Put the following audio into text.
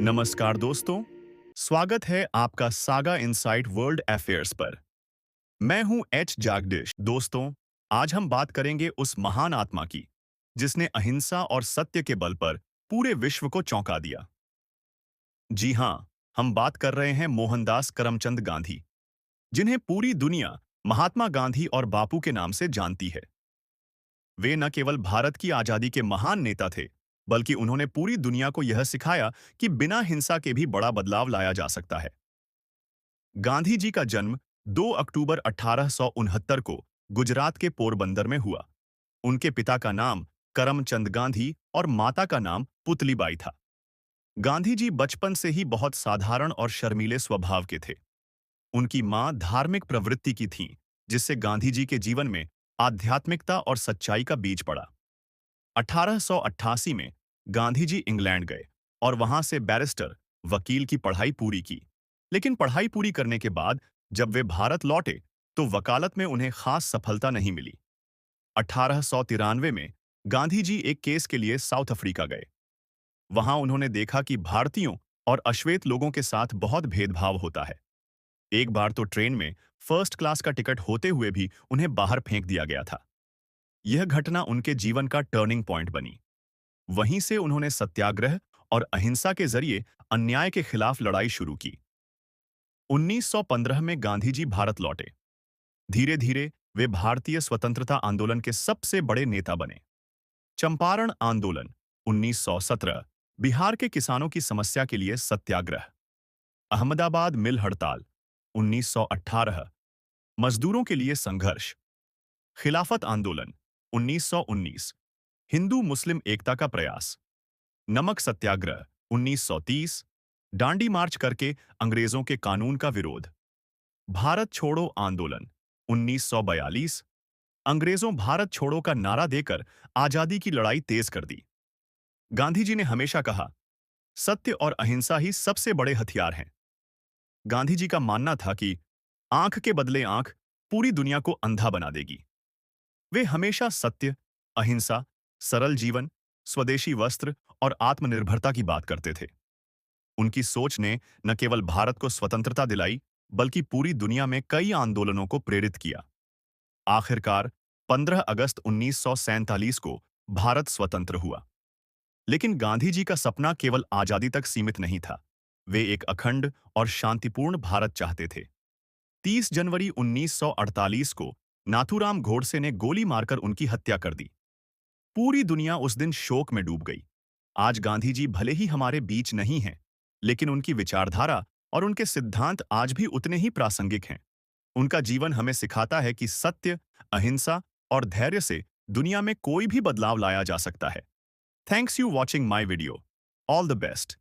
नमस्कार दोस्तों, स्वागत है आपका सागा इनसाइट वर्ल्ड अफेयर्स पर। मैं हूं एच जागडिश। दोस्तों, आज हम बात करेंगे उस महान आत्मा की, जिसने अहिंसा और सत्य के बल पर पूरे विश्व को चौंका दिया। जी हां, हम बात कर रहे हैं मोहनदास करमचंद गांधी, जिन्हें पूरी दुनिया महात्मा गांधी और बापू के नाम से जानती है। वे न केवल भारत की आजादी के महान नेता थे, बल्कि उन्होंने पूरी दुनिया को यह सिखाया कि बिना हिंसा के भी बड़ा बदलाव लाया जा सकता है। गांधी जी का जन्म 2 अक्टूबर 1869 को गुजरात के पोरबंदर में हुआ। उनके पिता का नाम करमचंद गांधी और माता का नाम पुतलीबाई था। गांधी जी बचपन से ही बहुत साधारण और शर्मीले स्वभाव के थे। उनकी मां धार्मिक प्रवृत्ति की थीं, जिससे गांधी जी के जीवन में आध्यात्मिकता और सच्चाई का बीज पड़ा। 1888 में गांधी जी इंग्लैंड गए और वहां से बैरिस्टर, वकील की पढ़ाई पूरी की। लेकिन पढ़ाई पूरी करने के बाद जब वे भारत लौटे, तो वकालत में उन्हें खास सफलता नहीं मिली। 1893 में गांधी जी एक केस के लिए साउथ अफ्रीका गए। वहां उन्होंने देखा कि भारतीयों और अश्वेत लोगों के साथ बहुत भेदभाव होता है। एक बार तो ट्रेन में फर्स्ट क्लास का टिकट होते हुए भी उन्हें बाहर फेंक दिया गया था। यह घटना उनके जीवन का टर्निंग पॉइंट बनी। वहीं से उन्होंने सत्याग्रह और अहिंसा के जरिए अन्याय के खिलाफ लड़ाई शुरू की। 1915 में गांधी जी भारत लौटे। धीरे धीरे वे भारतीय स्वतंत्रता आंदोलन के सबसे बड़े नेता बने। चंपारण आंदोलन 1917, बिहार के किसानों की समस्या के लिए सत्याग्रह, अहमदाबाद मिल हड़ताल 1918, मजदूरों के लिए संघर्ष, खिलाफत आंदोलन 1919, हिंदू मुस्लिम एकता का प्रयास, नमक सत्याग्रह 1930, दांडी मार्च करके अंग्रेजों के कानून का विरोध, भारत छोड़ो आंदोलन 1942, अंग्रेजों भारत छोड़ो का नारा देकर आजादी की लड़ाई तेज कर दी। गांधी जी ने हमेशा कहा, सत्य और अहिंसा ही सबसे बड़े हथियार हैं। गांधी जी का मानना था कि आंख के बदले आंख पूरी दुनिया को अंधा बना देगी। वे हमेशा सत्य, अहिंसा, सरल जीवन, स्वदेशी वस्त्र और आत्मनिर्भरता की बात करते थे। उनकी सोच ने न केवल भारत को स्वतंत्रता दिलाई, बल्कि पूरी दुनिया में कई आंदोलनों को प्रेरित किया। आखिरकार 15 अगस्त 1947 को भारत स्वतंत्र हुआ। लेकिन गांधी जी का सपना केवल आजादी तक सीमित नहीं था। वे एक अखंड और शांतिपूर्ण भारत चाहते थे। 30 जनवरी 1948 को नाथूराम गोडसे ने गोली मारकर उनकी हत्या कर दी। पूरी दुनिया उस दिन शोक में डूब गई। आज गांधी जी भले ही हमारे बीच नहीं हैं, लेकिन उनकी विचारधारा और उनके सिद्धांत आज भी उतने ही प्रासंगिक हैं। उनका जीवन हमें सिखाता है कि सत्य, अहिंसा और धैर्य से दुनिया में कोई भी बदलाव लाया जा सकता है। Thanks you watching my video. All the best.